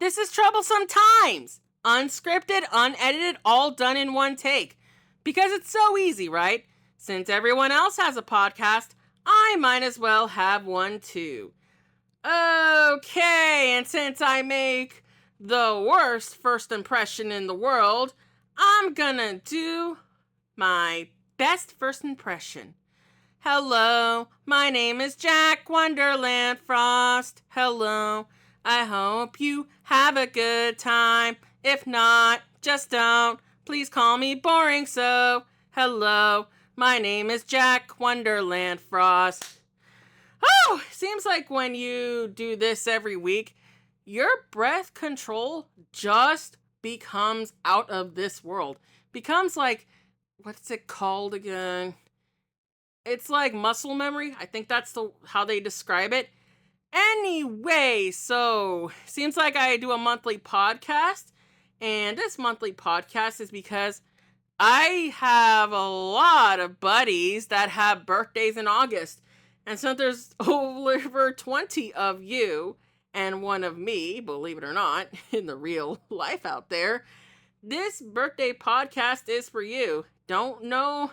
This is Troublesome Times. Unscripted, unedited, all done in one take. Because it's so easy, right? Since everyone else has a podcast, I might as well have one too. Okay, and since I make the worst first impression in the world, I'm gonna do my best first impression. Hello, my name is Jack Wonderland Frost. Hello, I hope you have a good time. If not, just don't. Please call me boring so. Hello, my name is Jack Wonderland Frost. Oh, seems like when you do this every week, your breath control just becomes out of this world. Becomes like, what's it called again? It's like muscle memory. I think that's how they describe it. Anyway, so seems like I do a monthly podcast. And this monthly podcast is because I have a lot of buddies that have birthdays in August. And since there's over 20 of you and one of me, believe it or not, in the real life out there, this birthday podcast is for you. Don't know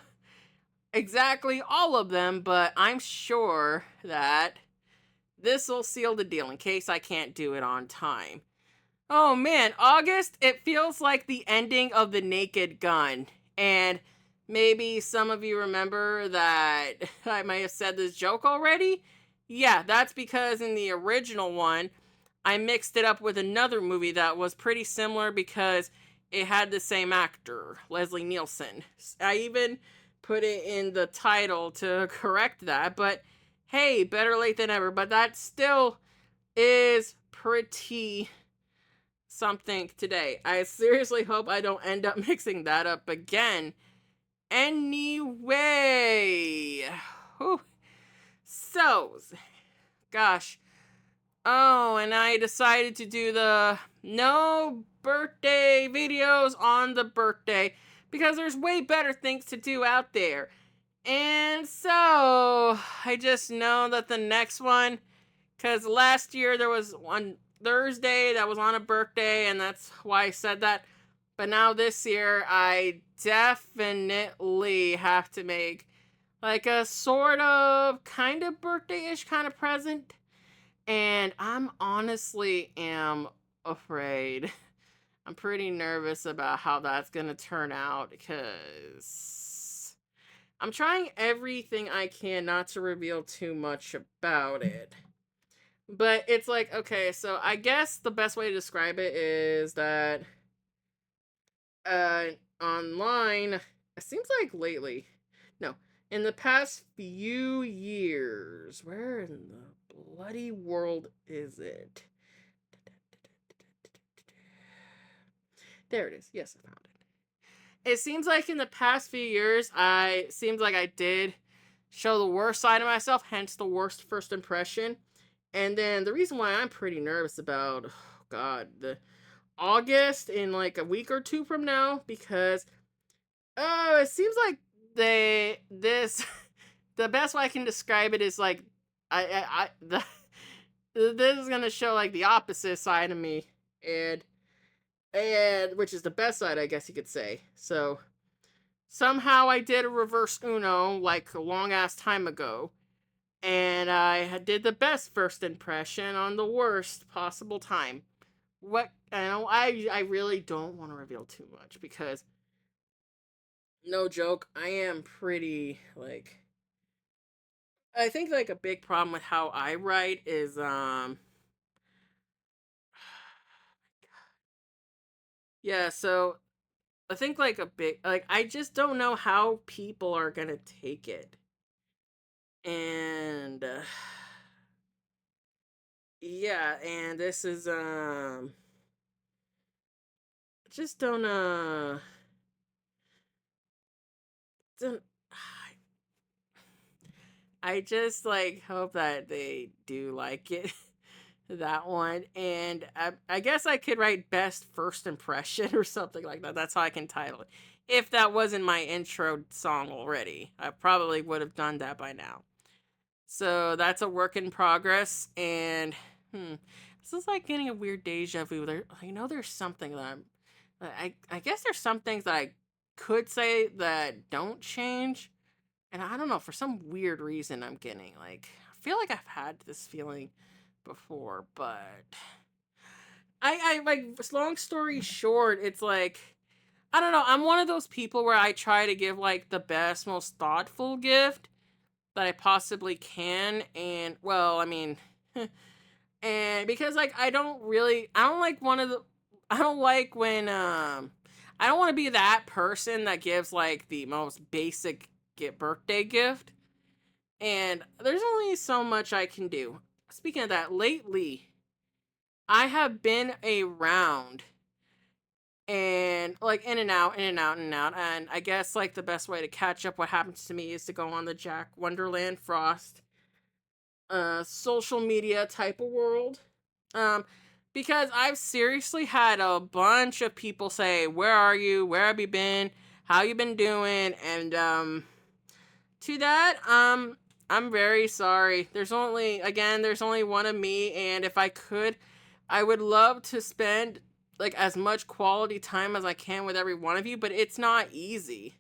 exactly all of them, but I'm sure that this will seal the deal in case I can't do it on time. Oh man, August, it feels like the ending of The Naked Gun. And maybe some of you remember that I might have said this joke already. Yeah, that's because in the original one, I mixed it up with another movie that was pretty similar because it had the same actor, Leslie Nielsen. I even put it in the title to correct that, but hey, better late than ever. But that still is pretty something today. I seriously hope I don't end up mixing that up again. Anyway, whew. So, gosh. Oh, and I decided to do the no birthday videos on the birthday because there's way better things to do out there. And so, I just know that the next one, because last year there was one Thursday that was on a birthday, and that's why I said that. But now this year, I definitely have to make like a sort of kind of birthday-ish kind of present. And I'm honestly am afraid. I'm pretty nervous about how that's going to turn out because I'm trying everything I can not to reveal too much about it. But it's like, okay, so I guess the best way to describe it is that online, it seems like lately, no, in the past few years, where in the bloody world is it? There it is. Yes, I found it. It seems like in the past few years, seems like I did show the worst side of myself, hence the worst first impression. And then the reason why I'm pretty nervous about, the August in like a week or two from now, because it seems like the best way I can describe it is like this is gonna show like the opposite side of me, and which is the best side, I guess you could say. So somehow I did a reverse Uno like a long ass time ago, and I did the best first impression on the worst possible time. I really don't want to reveal too much because, no joke, I am pretty, like, I think, like, a big problem with how I write is, yeah, so, I think, like, I just don't know how people are gonna take it. And, yeah, and this is, just don't, I just, like, hope that they do like it. That one. And I guess I could write best first impression or something like that. That's how I can title it. If that wasn't my intro song already, I probably would have done that by now. So that's a work in progress. And This is like getting a weird deja vu. I know there's something that I guess there's some things that I could say that don't change. And I don't know, for some weird reason I'm getting like, I feel like I've had this feeling before, but I like, long story short, it's like, I don't know, I'm one of those people where I try to give like the best, most thoughtful gift that I possibly can. And well, I mean, and because like I don't like one of the I don't like when I don't want to be that person that gives like the most basic birthday gift. And there's only so much I can do. Speaking of that, lately I have been around and like in and out, in and out, in and out. And I guess like the best way to catch up what happens to me is to go on the Jack Wonderland Frost social media type of world. Um, because I've seriously had a bunch of people say, "Where are you? Where have you been? How you been doing?" And to that, I'm very sorry. There's only one of me, and if I could, I would love to spend like as much quality time as I can with every one of you, but it's not easy.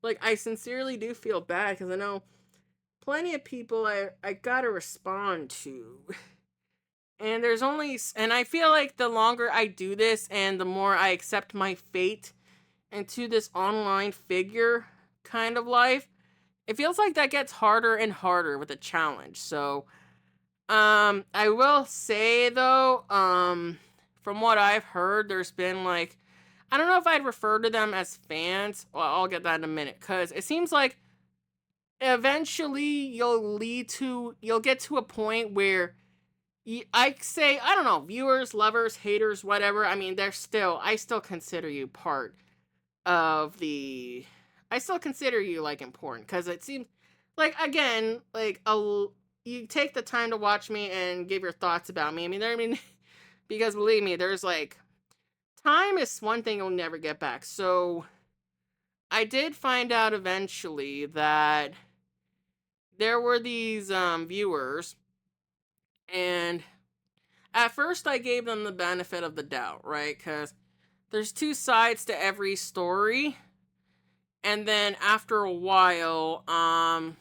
Like I sincerely do feel bad because I know plenty of people I gotta respond to. And I feel like the longer I do this and the more I accept my fate into this online figure kind of life, it feels like that gets harder and harder with a challenge. So, I will say though, from what I've heard, there's been like, I don't know if I'd refer to them as fans. Well, I'll get that in a minute, because it seems like eventually you'll get to a point where I say, I don't know, viewers, lovers, haters, whatever. I mean, I still consider you part of the, I still consider you like important, because it seems like, again, like you take the time to watch me and give your thoughts about me. I mean, because believe me, there's like, time is one thing you'll never get back. So I did find out eventually that there were these viewers, and at first I gave them the benefit of the doubt, right? Because there's two sides to every story. And then after a while, and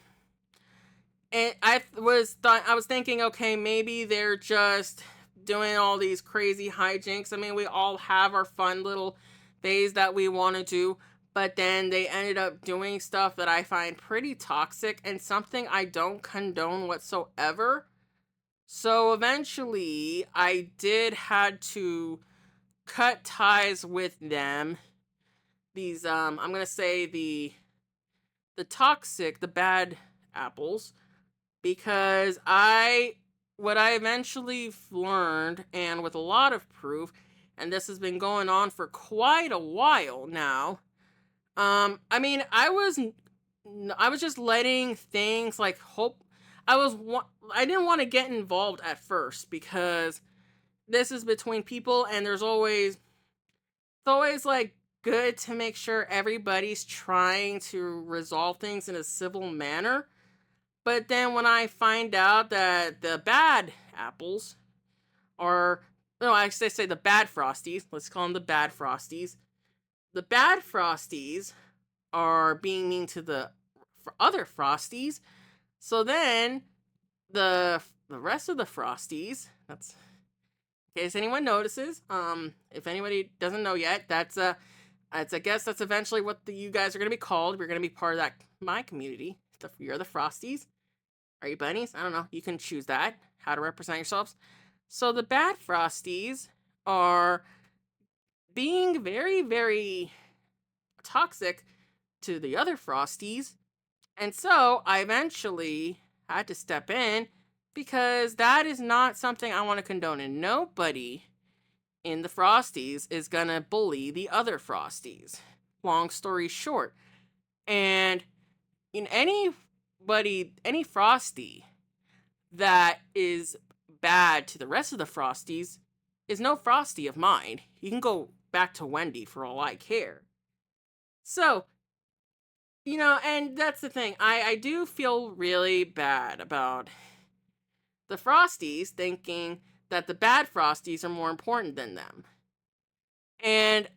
I was thinking, okay, maybe they're just doing all these crazy hijinks. I mean, we all have our fun little days that we want to do, but then they ended up doing stuff that I find pretty toxic and something I don't condone whatsoever. So eventually, I did had to cut ties with them. These I'm gonna say the toxic, the bad apples, because what I eventually learned, and with a lot of proof, and this has been going on for quite a while now. I mean, I was just letting things like hope. I didn't want to get involved at first because this is between people, and it's always like good to make sure everybody's trying to resolve things in a civil manner. But then when I find out that the bad apples are, no, I say the bad frosties, let's call them the bad frosties. The bad frosties are being mean to the other frosties. So then the rest of the frosties, that's in case anyone notices, if anybody doesn't know yet, I guess that's eventually what you guys are going to be called. We're going to be part of that, my community. You're the frosties. Are you bunnies? I don't know. You can choose that, how to represent yourselves. So the bad frosties are being very, very toxic to the other frosties. And so I eventually had to step in, because that is not something I want to condone. And nobody in the frosties is gonna bully the other frosties. Long story short. And in any frosty that is bad to the rest of the frosties is no frosty of mine. You can go back to Wendy for all I care. So, and that's the thing. I do feel really bad about the frosties thinking that the bad Frosties are more important than them. And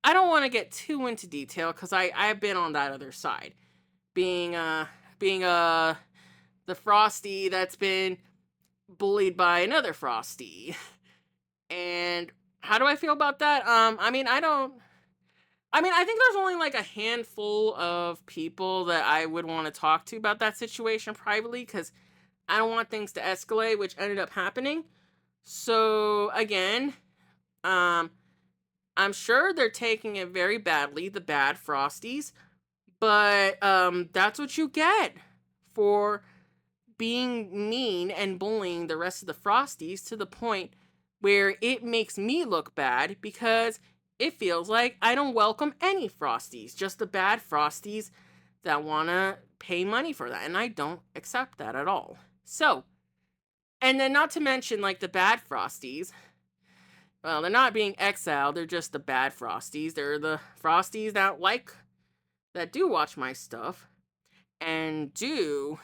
I don't want to get too into detail because I've been on that other side, being the Frosty that's been bullied by another Frosty. And how do I feel about that? I think there's only like a handful of people that I would want to talk to about that situation privately because I don't want things to escalate, which ended up happening. So again, um, I'm sure they're taking it very badly, the bad Frosties, but that's what you get for being mean and bullying the rest of the Frosties to the point where it makes me look bad because it feels like I don't welcome any Frosties, just the bad Frosties that want to pay money for that. And I don't accept that at all. So, and then not to mention like the bad Frosties. Well, they're not being exiled, they're just the bad Frosties. They're the Frosties that do watch my stuff and do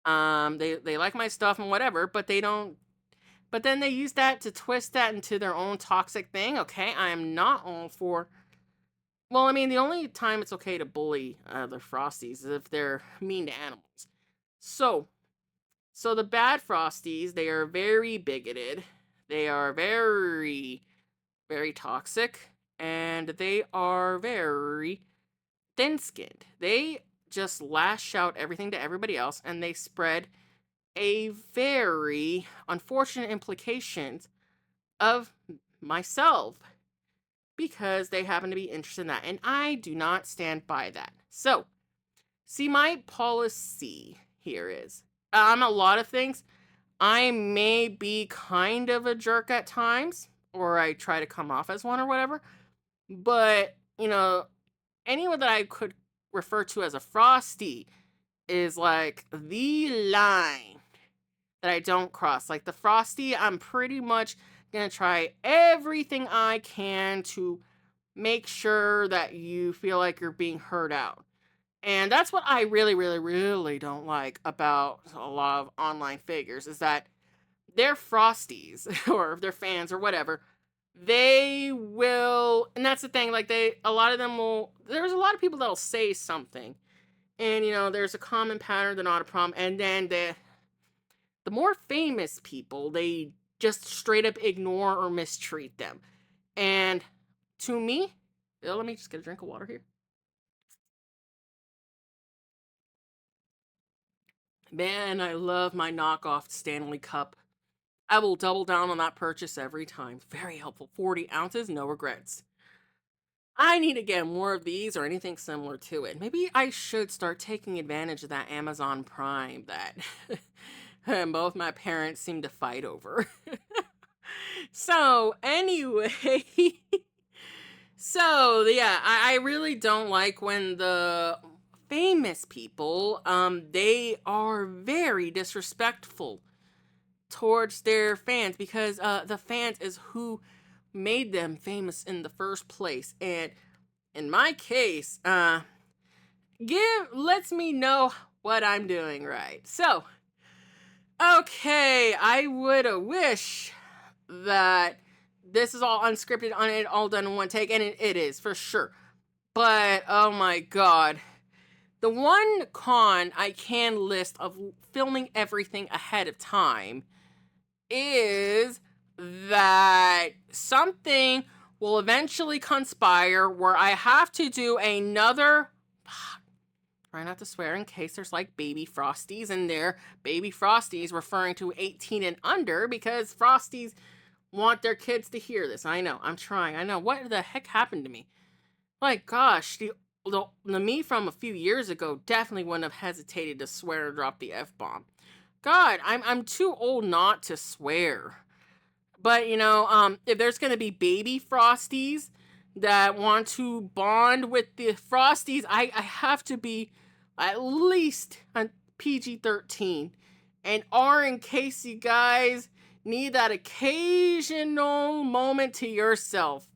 they like my stuff and whatever, but they don't, but then they use that to twist that into their own toxic thing. Okay, I am not all for, well, I mean, the only time it's okay to bully the Frosties is if they're mean to animals. So the bad Frosties, they are very bigoted, they are very, very toxic, and they are very thin-skinned. They just lash out everything to everybody else, and they spread a very unfortunate implications of myself because they happen to be interested in that, and I do not stand by that. So, see, my policy here is, I'm a lot of things. I may be kind of a jerk at times, or I try to come off as one or whatever, but, anyone that I could refer to as a Frosty is like the line that I don't cross. Like the Frosty, I'm pretty much gonna try everything I can to make sure that you feel like you're being heard out. And that's what I really, really, really don't like about a lot of online figures is that they're Frosties or they're fans or whatever. They will, and that's the thing, like a lot of them will, there's a lot of people that'll say something and there's a common pattern, they're not a problem, and then the more famous people, they just straight up ignore or mistreat them. And to me, let me just get a drink of water here. Man, I love my knockoff Stanley Cup. I will double down on that purchase every time. Very helpful. 40 ounces, no regrets. I need to get more of these or anything similar to it. Maybe I should start taking advantage of that Amazon Prime that both my parents seem to fight over. So, anyway, so yeah, I really don't like when the famous people, they are very disrespectful towards their fans because the fans is who made them famous in the first place. And in my case, lets me know what I'm doing right. So, okay, I would wish that this is all unscripted, all done in one take, and it is for sure. But oh my god, the one con I can list of filming everything ahead of time is that something will eventually conspire where I have to do another, try not to swear in case there's like baby Frosties in there, baby Frosties referring to 18 and under because Frosties want their kids to hear this. I know, I'm trying, I know, what the heck happened to me? Like gosh, the me from a few years ago definitely wouldn't have hesitated to swear or drop the F-bomb. God, I'm too old not to swear. But, if there's going to be baby Frosties that want to bond with the Frosties, I have to be at least on PG-13. And R in case you guys need that occasional moment to yourself.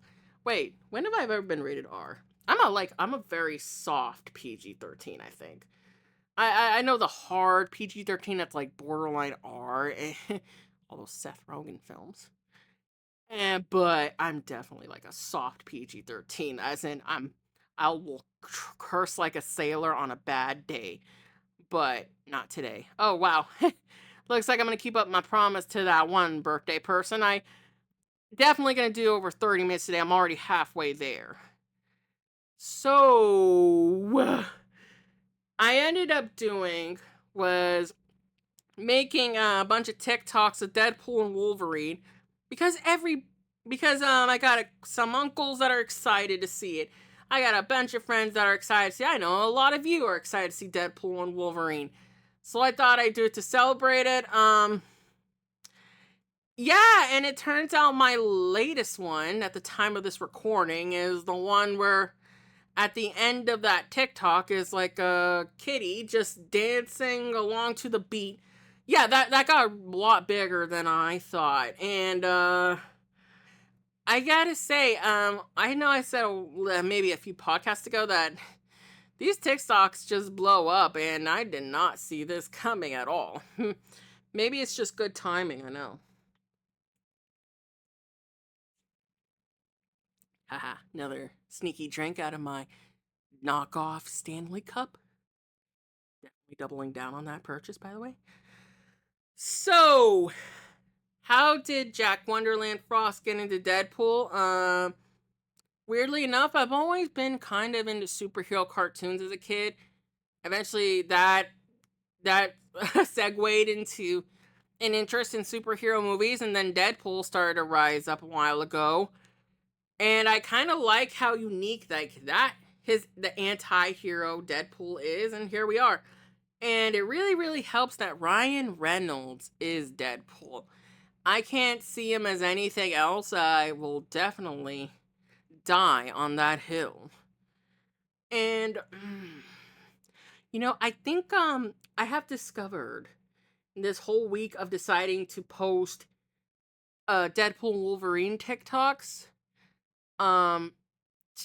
Wait, when have I ever been rated R? I'm a very soft PG-13, I think. I know the hard PG-13 that's like borderline R. all those Seth Rogen films. But I'm definitely like a soft PG-13, as in I will curse like a sailor on a bad day, but not today. Oh wow. Looks like I'm gonna keep up my promise to that one birthday person. I definitely gonna do over 30 minutes today. I'm already halfway there. So I ended up doing was making a bunch of TikToks of Deadpool and Wolverine because I got some uncles that are excited to see it. I got a bunch of friends that are excited to see. I know a lot of you are excited to see Deadpool and Wolverine. So I thought I'd do it to celebrate it. Yeah, and it turns out my latest one at the time of this recording is the one where at the end of that TikTok is like a kitty just dancing along to the beat. Yeah, that got a lot bigger than I thought. And I gotta say, I know I said maybe a few podcasts ago that these TikToks just blow up, and I did not see this coming at all. Maybe it's just good timing, I know. Haha, another sneaky drink out of my knockoff Stanley Cup. Definitely doubling down on that purchase, by the way. So, how did Jack Wonderland Frost get into Deadpool? Weirdly enough, I've always been kind of into superhero cartoons as a kid. Eventually, that segued into an interest in superhero movies, and then Deadpool started to rise up a while ago. And I kind of like how unique the anti-hero Deadpool is, and here we are. And it really, really helps that Ryan Reynolds is Deadpool. I can't see him as anything else. I will definitely die on that hill. And I think I have discovered this whole week of deciding to post Deadpool Wolverine TikToks um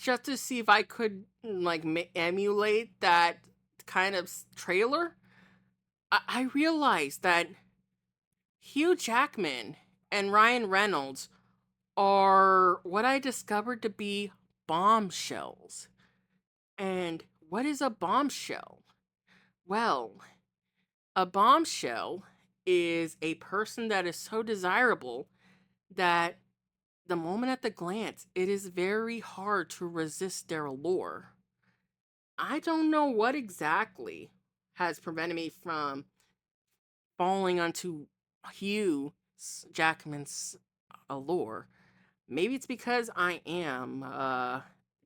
just to see if I could like emulate that kind of trailer. I realized that Hugh Jackman and Ryan Reynolds are what I discovered to be bombshells. And what is a bombshell? Well, a bombshell is a person that is so desirable that the moment at the glance, it is very hard to resist their allure. I don't know what exactly has prevented me from falling onto Hugh Jackman's allure. Maybe it's because I am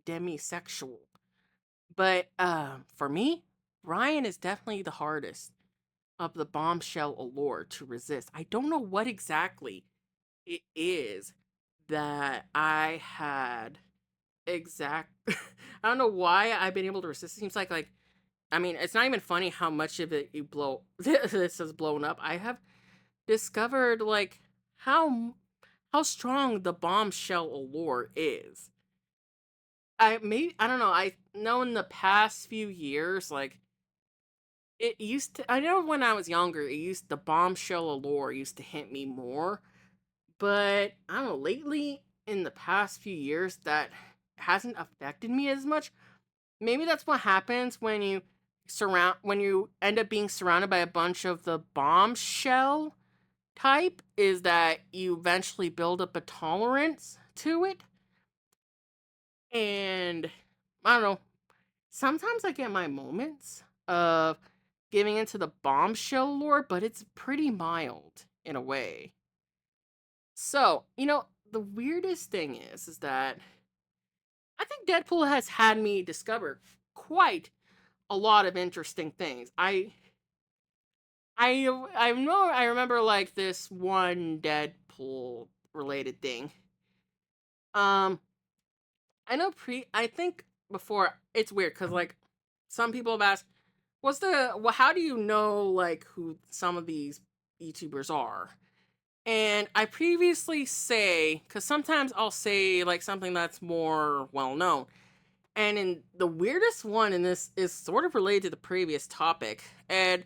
demisexual. But for me, Ryan is definitely the hardest of the bombshell allure to resist. I don't know what exactly it is that I had I don't know why I've been able to resist. It seems like I mean, it's not even funny how much of it you blow this has blown up. I have discovered like how strong the bombshell allure is. I don't know. I know in the past few years, like it used to. I know when I was younger, the bombshell allure used to hit me more. But I don't know. Lately, in the past few years, that hasn't affected me as much. Maybe that's what happens when you end up being surrounded by a bunch of the bombshell type, is that you eventually build up a tolerance to it. And I don't know, sometimes I get my moments of giving into the bombshell lore, but it's pretty mild in a way. So, the weirdest thing is that I think Deadpool has had me discover quite a lot of interesting things. I remember like this one Deadpool related thing. Um I think before it's weird cuz like some people have asked how do you know like who some of these YouTubers are? And I previously say cuz sometimes I'll say like something that's more well known. And in the weirdest one in this is sort of related to the previous topic. And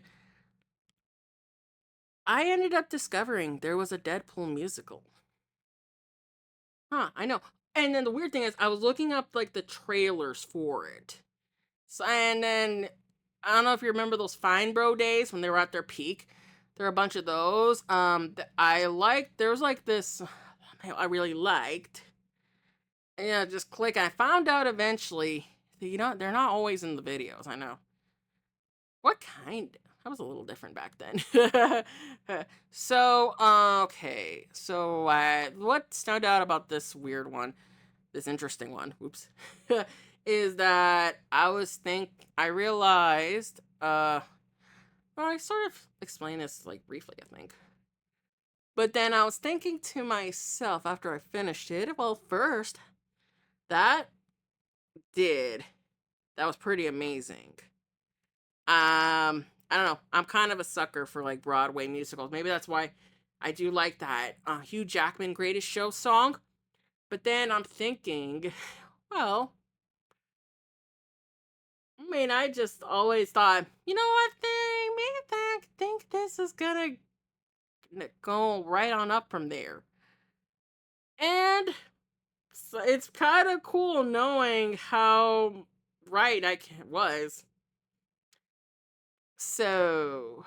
I ended up discovering there was a Deadpool musical. Huh, I know. And then the weird thing is I was looking up like the trailers for it. So and then I don't know if you remember those Fine Bro days when they were at their peak. There were a bunch of those. I liked. There was like this. I really liked. Yeah, just click. I found out eventually. They're not always in the videos. I know. What kind? That was a little different back then. So, okay. So, what stood out about this weird one, this interesting one, oops, is that I realized, well, I sort of explained this like briefly, I think. But then I was thinking to myself after I finished it, well, first, that did, that was pretty amazing. I don't know. I'm kind of a sucker for like Broadway musicals. Maybe that's why I do like that Hugh Jackman Greatest Show song. But then I'm thinking, well, I mean, I just always thought, you know what thing? Maybe I think this is gonna go right on up from there. And so it's kind of cool knowing how right was. So,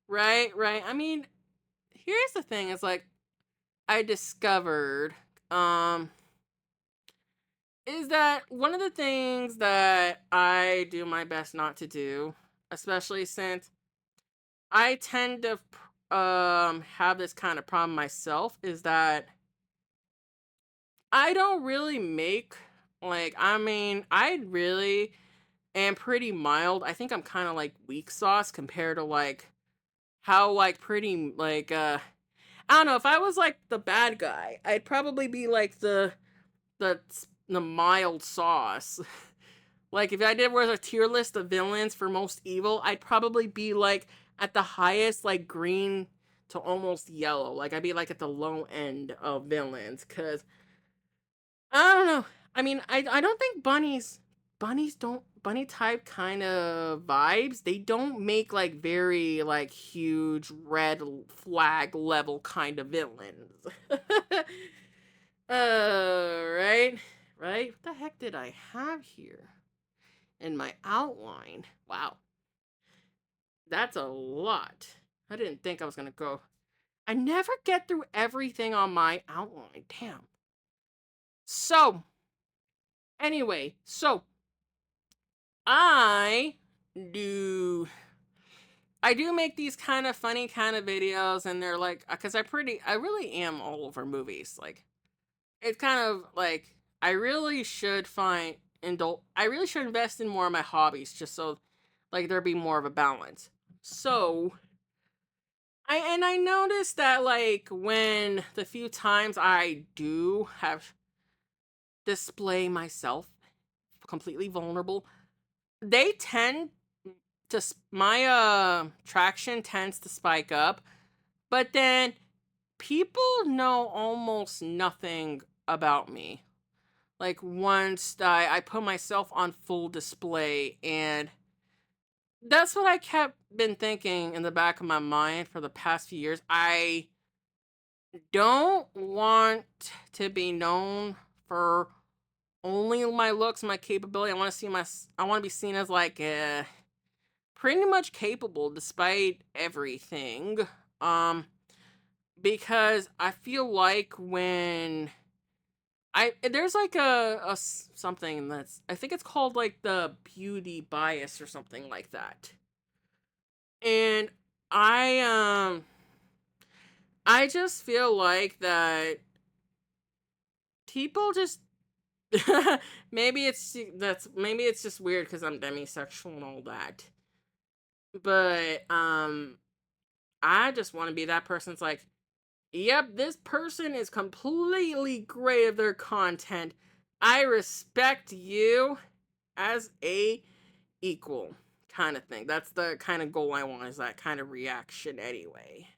right. I mean, here's the thing: it's like I discovered, um, is that one of the things that I do my best not to do, especially since I tend to have this kind of problem myself, is that I don't really make like I mean, I really am pretty mild. I think I'm kind of like weak sauce compared to like how like pretty like I don't know, if I was like the bad guy, I'd probably be like the the mild sauce. Like if I did was a tier list of villains for most evil, I'd probably be like at the highest like green to almost yellow. Like I'd be like at the low end of villains cuz I don't know. I mean, I don't think bunnies don't bunny type kind of vibes. They don't make like very like huge red flag level kind of villains. Right? Right? What the heck did I have here in my outline? Wow. That's a lot. I didn't think I was going to go. I never get through everything on my outline. Damn. So, anyway, I do I do make these kind of funny kind of videos and they're like cuz I really am all over movies. Like it's kind of like I really should invest in more of my hobbies just so like there be more of a balance. So I noticed that like when the few times I do have display myself completely vulnerable, they tend to my traction tends to spike up, but then people know almost nothing about me. Like once I put myself on full display, and that's what I kept been thinking in the back of my mind for the past few years. I don't want to be known for only my looks, my capability. I want to be seen as like pretty much capable despite everything. Um because I feel like when I there's like something that's I think it's called like the beauty bias or something like that. And I I just feel like that people just maybe it's just weird cuz I'm demisexual and all that. But I just want to be that person's like, yep, this person is completely great at their content. I respect you as a equal kind of thing. That's the kind of goal I want, is that kind of reaction anyway.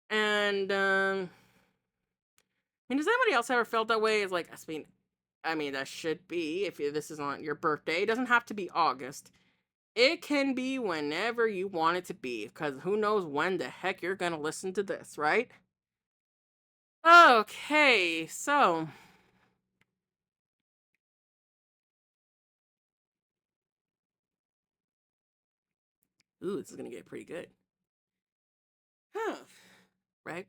And I mean, does anybody else ever felt that way? It's like, I mean, that should be if this is on your birthday. It doesn't have to be August. It can be whenever you want it to be, because who knows when the heck you're gonna listen to this, right? Okay, so ooh, this is gonna get pretty good. Huh. Right?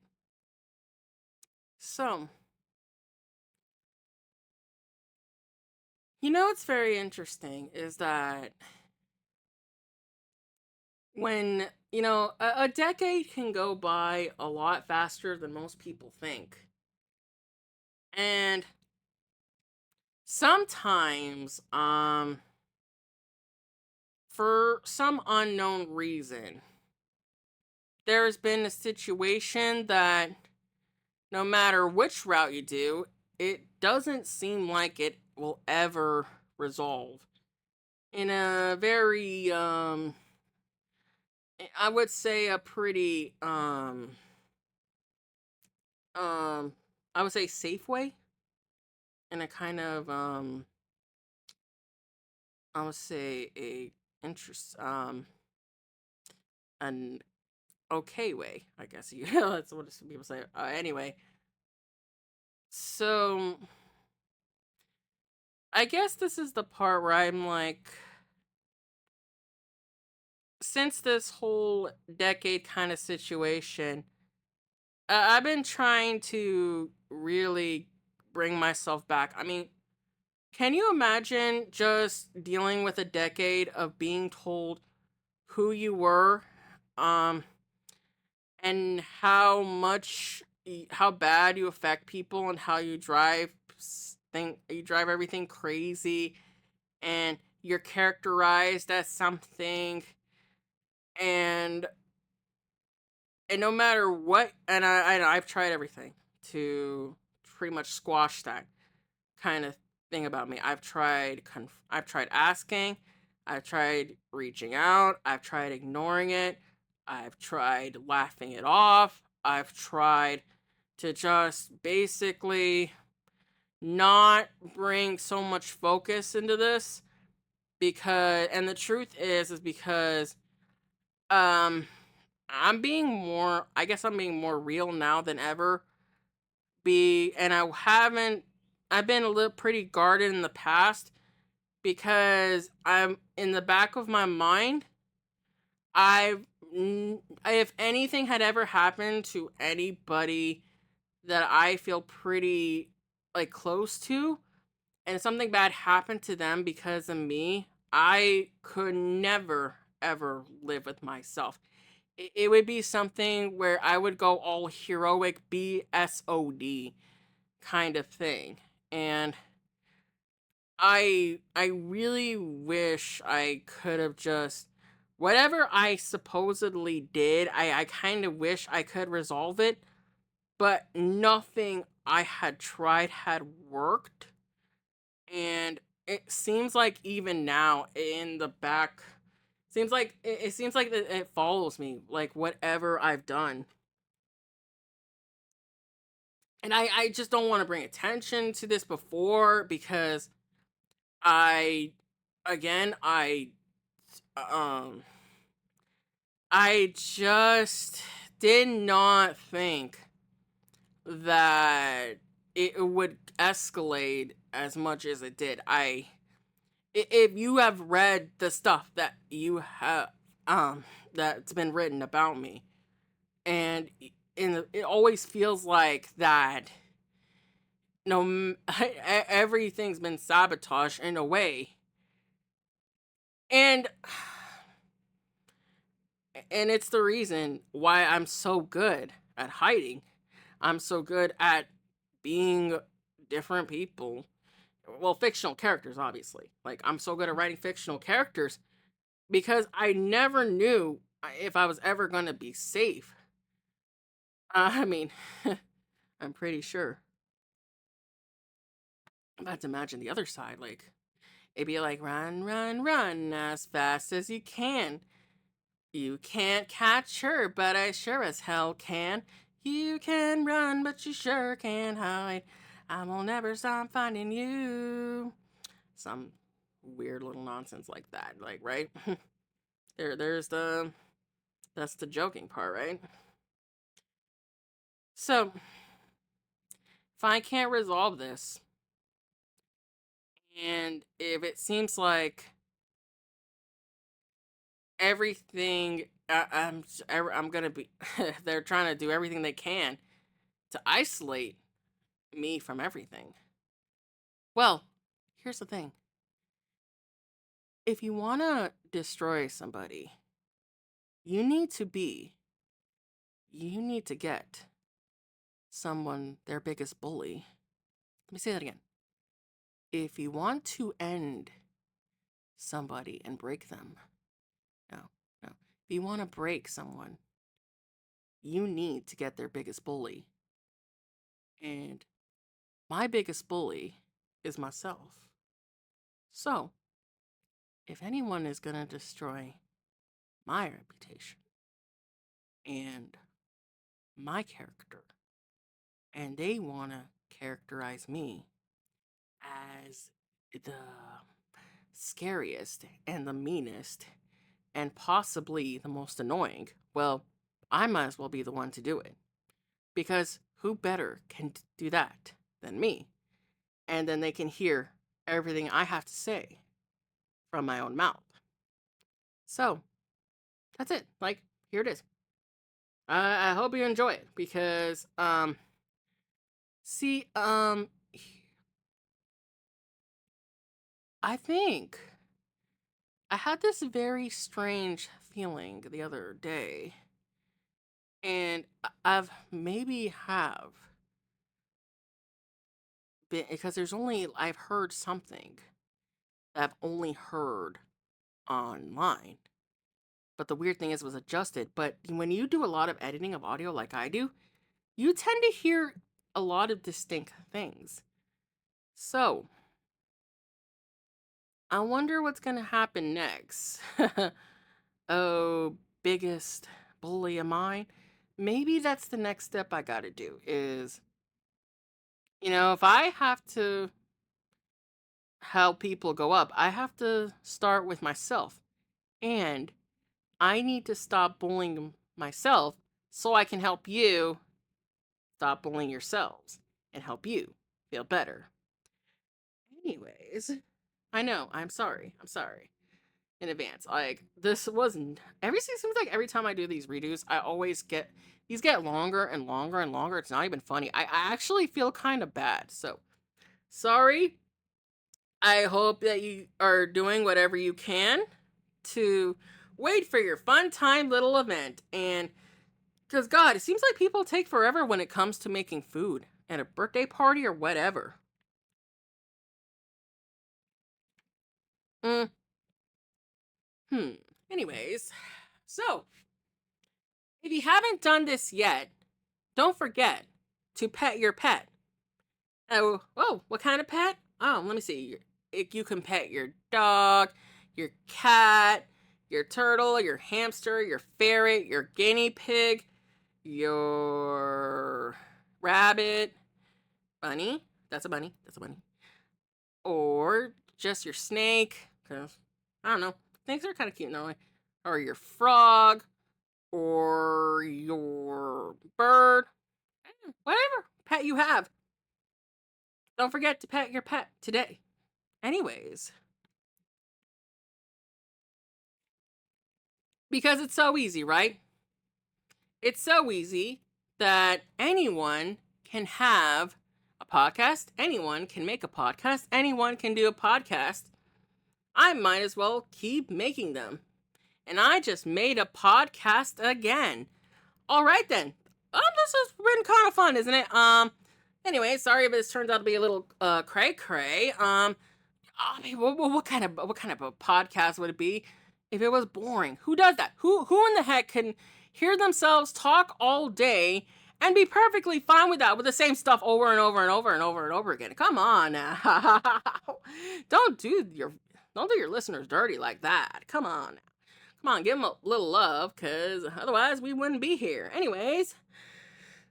So, what's very interesting is that when, a decade can go by a lot faster than most people think. And sometimes, for some unknown reason, there's been a situation that no matter which route you do, it doesn't seem like it will ever resolve in a very I would say a pretty um I would say safe way, in a kind of I would say a interest an okay way, I guess. That's what some people say. Anyway, so I guess this is the part where I'm like, since this whole decade kind of situation, I've been trying to really bring myself back. I mean, can you imagine just dealing with a decade of being told who you were, um, and how bad you affect people, and how you you drive everything crazy, and you're characterized as something, and no matter what, and I've tried everything to pretty much squash that kind of thing about me. I've tried asking, I've tried reaching out, I've tried ignoring it, I've tried laughing it off, I've tried to just basically not bring so much focus into this, because and the truth is because um I'm being more real now than ever. And I haven't I've been a little pretty guarded in the past, because I'm in the back of my mind. If anything had ever happened to anybody that I feel pretty like close to, and something bad happened to them because of me, I could never ever live with myself. It would be something where I would go all heroic BSOD kind of thing. And I really wish I could have just whatever I supposedly did, I kind of wish I could resolve it, but nothing I had tried had worked. And it seems like even now in the back, it seems like that it follows me, like whatever I've done. And I just don't want to bring attention to this before, because I again um I just did not think that it would escalate as much as it did. If you have read the stuff that you have that's been written about me, and it always feels like that no everything's been sabotaged in a way. And it's the reason why I'm so good at hiding. I'm so good at being different people. Well, fictional characters, obviously. Like, I'm so good at writing fictional characters because I never knew if I was ever going to be safe. I mean, I'm pretty sure. I'm about to imagine the other side. Like, it'd be like, run, run, run as fast as you can. You can't catch her, but I sure as hell can. You can run, but you sure can't hide. I will never stop finding you. Some weird little nonsense like that, like, right? That's the joking part, right? So, if I can't resolve this, and if it seems like everything, I'm gonna be, they're trying to do everything they can to isolate me from everything. Well, here's the thing. If you want to destroy somebody, you need to be, you need to get someone their biggest bully. Let me say that again. If you want to end somebody and break them, no, no. If you want to break someone, you need to get their biggest bully. And my biggest bully is myself. So, if anyone is going to destroy my reputation and my character, and they want to characterize me as the scariest and the meanest and possibly the most annoying, well, I might as well be the one to do it. Because who better can do that than me? And then they can hear everything I have to say from my own mouth. So, that's it. Like, here it is. I hope you enjoy it because, see, I think I had this very strange feeling the other day, and I've maybe have been because I've heard something that I've only heard online. But the weird thing is, it was adjusted. But when you do a lot of editing of audio like I do, you tend to hear a lot of distinct things. So, I wonder what's going to happen next. Oh, biggest bully of mine. Maybe that's the next step I got to do is, if I have to help people go up, I have to start with myself. And I need to stop bullying myself so I can help you stop bullying yourselves and help you feel better. Anyways, I know, I'm sorry. I'm sorry in advance. Like, this wasn't seems like every time I do these redos, I always get these get longer and longer and longer. It's not even funny. I actually feel kind of bad. So, sorry. I hope that you are doing whatever you can to wait for your fun time little event. And because, God, it seems like people take forever when it comes to making food at a birthday party or whatever. Mm, hmm. Anyways, so if you haven't done this yet, don't forget to pet your pet. Oh, what kind of pet? Oh, let me see. You can pet your dog, your cat, your turtle, your hamster, your ferret, your guinea pig, your rabbit, bunny. That's a bunny. That's a bunny. Or just your snake. Because, I don't know. Snakes are kind of cute, no way. Or your frog. Or your bird. Whatever pet you have. Don't forget to pet your pet today. Anyways, because it's so easy, right? It's so easy that anyone can have a podcast, anyone can make a podcast, anyone can do a podcast. I might as well keep making them. And I just made a podcast again. All right then. This has been kind of fun, isn't it? Anyway, sorry if this turns out to be a little cray cray. I mean, what kind of a podcast would it be if it was boring? Who does that? Who in the heck can hear themselves talk all day and be perfectly fine with that, with the same stuff over and over and over and over and over again? Come on now. don't do your listeners dirty like that. Come on. Come on, give them a little love, because otherwise we wouldn't be here. Anyways,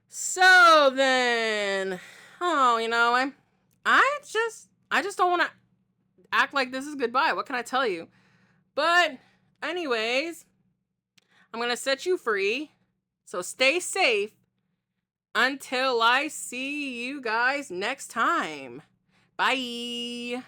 so then, I just don't want to act like this is goodbye. What can I tell you? But Anyways, I'm going to set you free. So stay safe until I see you guys next time. Bye.